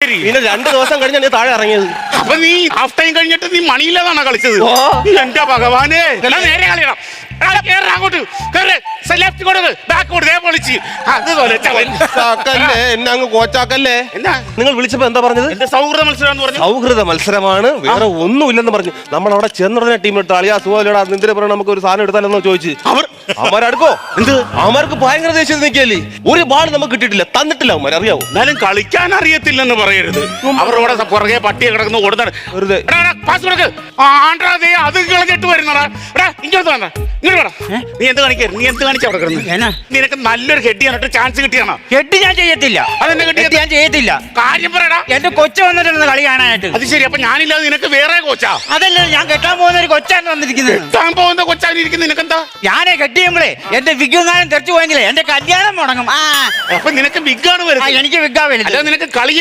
ശരി. പിന്നെ 2 ദിവസം കഴിഞ്ഞാണ് നീ താഴെ ഇറങ്ങിയത്. അപ്പൊ നീ ഹാഫ് ടൈം കഴിഞ്ഞിട്ട് നീ മണിയില്ലാതാണോ കളിച്ചത്? എന്റെ ഭഗവാനെ, നേരെ കളിയണം. അങ്ങോട്ട് ലെഫ്റ്റ് കൊടുക്ക്, ബാക്ക് കൊടുക്ക്, പൊളിച്ച് അതുപോലെ എന്നെ അങ്ങ് കോച്ചാക്കല്ലേ. എന്നാ നിങ്ങൾ വിളിച്ചപ്പോ എന്താ പറഞ്ഞത്? എന്റെ സൗഹൃദ മത്സരം എന്ന് പറഞ്ഞു. സൗഹൃദ മത്സരമാണ്, വേറെ ഒന്നുമില്ലെന്ന് പറഞ്ഞു. നമ്മൾ അവിടെ ചെന്നുടനെ ടീമിലിട്ട് അളിയാ സുഖമില്ലടാ നിന്തിരെ പറഞ്ഞ നമുക്ക് ഒരു സാധനം എടുത്താലെന്നോ ചോദിച്ചു. അവന്മാരടുക്കോ എന്ത് അവന്മാർക്ക് ഭയങ്കര ദേഷ്യം നിൽക്കല്ലേ. ഒരു ബാൾ നമുക്ക് കിട്ടിയിട്ടില്ല, തന്നിട്ടില്ല അവന്മാർ, അറിയാവോ? എന്നാലും കളിക്കാൻ അറിയത്തില്ലെന്ന് പറയരുത്. അവരോടെ പുറകെ പട്ടിയെ കിടക്കുന്നു കൊടുത്താണ് വെറുതെ. പാസ് കൊടുക്ക്. ആണ്ടാതെ അത് കളഞ്ഞിട്ട് വരുന്നടാ. ഇങ്ങോട്ട് വേണ്ട, ഇങ്ങോട്ട് വേണം. നീ എന്ത് കാണിക്കായിരുന്നു? നീ എന്ത് കാണിച്ചാ അവിടെ കിടന്ന്? നിനക്ക് നല്ലൊരു ഹെഡ് ചെയ്യാനായിട്ട് ചാൻസ് കിട്ടിയാണോ? ഹെഡ് ഞാൻ ചെയ്യത്തില്ല. അതെന്നെ കെട്ടി ഞാൻ ചെയ്യത്തില്ല. കാര്യം പറയടാ. എന്റെ കൊച്ചു വന്നിട്ടുണ്ട് കളി കാണാനായിട്ട്. അത് ശരി. അപ്പൊ ഞാനില്ലാതെ നിനക്ക് വേറെ കോച്ചാ? അതല്ല, ഞാൻ കെട്ടാൻ പോകുന്ന ഒരു കൊച്ചാണ് വന്നിരിക്കുന്നത്. കെട്ടാൻ പോകുന്ന കൊച്ചാനിരിക്കുന്ന നിനക്കെന്താ? ഞാനേ കെട്ടിയുമ്പോഴേ എന്റെ വിഗ്ഗാനം തെറിച്ചു പോയെങ്കിലേ എന്റെ കല്യാണം മുടങ്ങും. അപ്പൊ നിനക്ക് വിഗ്ഗാണ് വരുന്നത്. എനിക്ക് വിഗ്ഗാ വലുത്. നിനക്ക് കളി